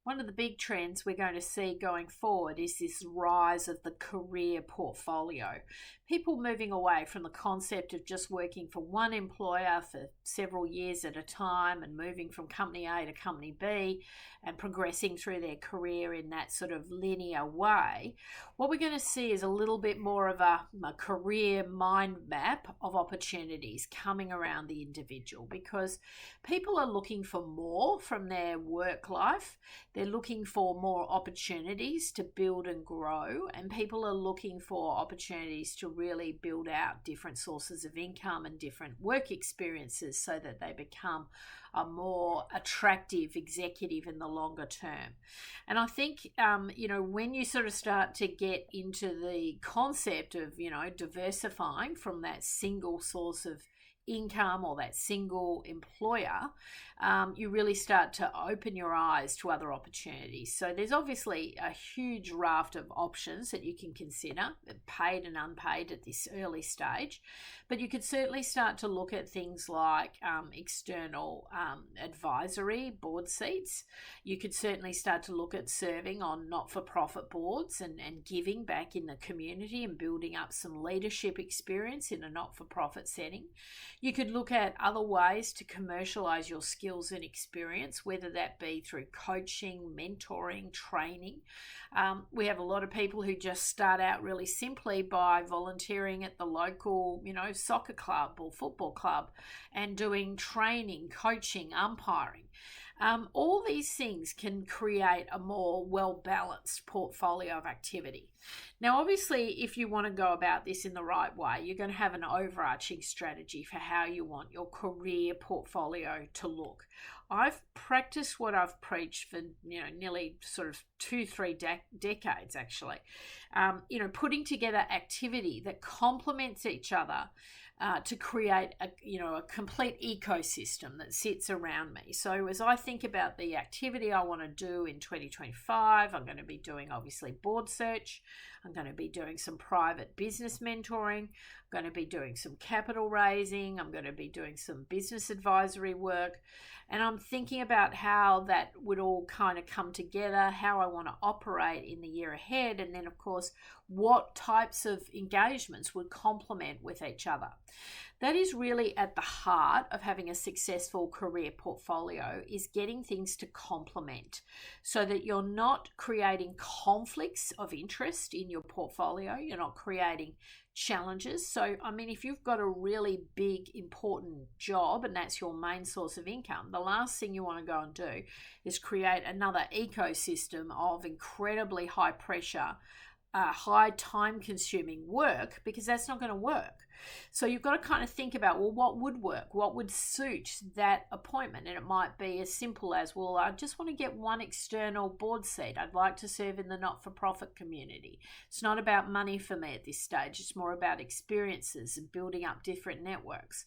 one of the big trends we're going to see going forward is this rise of the career portfolio. People moving away from the concept of just working for one employer for several years at a time and moving from company A to company B and progressing through their career in that sort of linear way. What we're going to see is a little bit more of a career mind map of opportunities coming around the individual, because people are looking for more from their work life. They're looking for more opportunities to build and grow, and people are looking for opportunities to really build out different sources of income and different work experiences so that they become a more attractive executive in the longer term. And I think, when you sort of start to get into the concept of, diversifying from that single source of income or that single employer, you really start to open your eyes to other opportunities. So there's obviously a huge raft of options that you can consider, paid and unpaid at this early stage, but you could certainly start to look at things like external advisory board seats. You could certainly start to look at serving on not-for-profit boards and giving back in the community and building up some leadership experience in a not-for-profit setting. You could look at other ways to commercialize your skills and experience, whether that be through coaching, mentoring, training. We have a lot of people who just start out really simply by volunteering at the local, soccer club or football club and doing training, coaching, umpiring. All these things can create a more well-balanced portfolio of activity. Now, obviously, if you want to go about this in the right way, you're going to have an overarching strategy for how you want your career portfolio to look. I've practiced what I've preached for nearly sort of 2-3 decades actually. Putting together activity that complements each other to create a complete ecosystem that sits around me. So as I think about the activity I want to do in 2025, I'm going to be doing obviously board search. I'm going to be doing some private business mentoring. I'm going to be doing some capital raising. I'm going to be doing some business advisory work. And I'm thinking about how that would all kind of come together, how I want to operate in the year ahead, and then, of course, what types of engagements would complement with each other. That is really at the heart of having a successful career portfolio, is getting things to complement so that you're not creating conflicts of interest in your portfolio. You're not creating challenges. So, if you've got a really big, important job and that's your main source of income, the last thing you want to go and do is create another ecosystem of incredibly high pressure, high time consuming work, because that's not going to work. So you've got to kind of think about, well, what would work? What would suit that appointment? And it might be as simple as, well, I just want to get one external board seat. I'd like to serve in the not-for-profit community. It's not about money for me at this stage. It's more about experiences and building up different networks.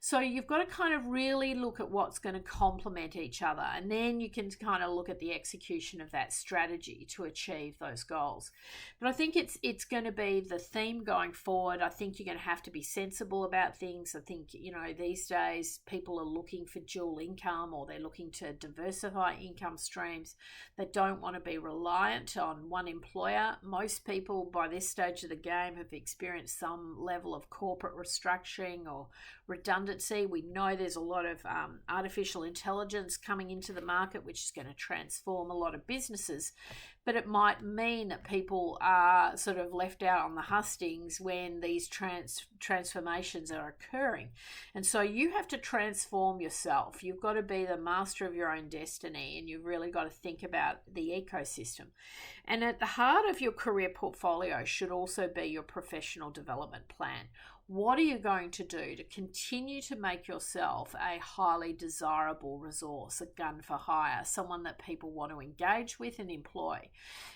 So you've got to kind of really look at what's going to complement each other. And then you can kind of look at the execution of that strategy to achieve those goals. But I think it's going to be the theme going forward. I think you're going to have to be sensible about things. I think, these days people are looking for dual income, or they're looking to diversify income streams. They don't want to be reliant on one employer. Most people by this stage of the game have experienced some level of corporate restructuring or redundancy. We know there's a lot of artificial intelligence coming into the market, which is going to transform a lot of businesses. But it might mean that people are sort of left out on the hustings when these transformations are occurring. And so you have to transform yourself. You've got to be the master of your own destiny, and you've really got to think about the ecosystem. And at the heart of your career portfolio should also be your professional development plan. What are you going to do to continue to make yourself a highly desirable resource, a gun for hire, someone that people want to engage with and employ?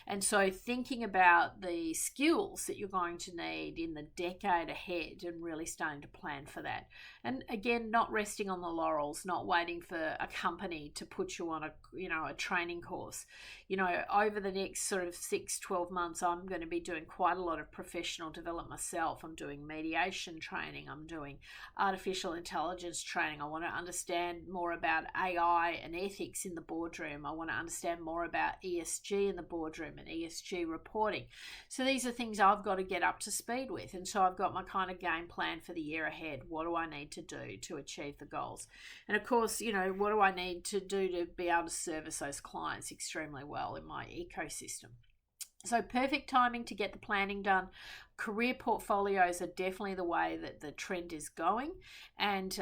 And so thinking about the skills that you're going to need in the decade ahead and really starting to plan for that. And again, not resting on the laurels, not waiting for a company to put you on a training course. Over the next sort of 6-12 months, I'm going to be doing quite a lot of professional development myself. I'm doing mediation automation training. I'm doing artificial intelligence training. I want to understand more about AI and ethics in the boardroom. I want to understand more about ESG in the boardroom and ESG reporting. So these are things I've got to get up to speed with. And so I've got my kind of game plan for the year ahead. What do I need to do to achieve the goals? And of course, what do I need to do to be able to service those clients extremely well in my ecosystem? So perfect timing to get the planning done. Career portfolios are definitely the way that the trend is going. And,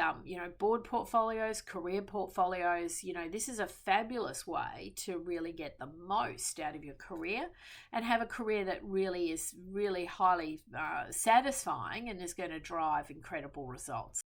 board portfolios, career portfolios, this is a fabulous way to really get the most out of your career and have a career that really is really highly satisfying and is going to drive incredible results.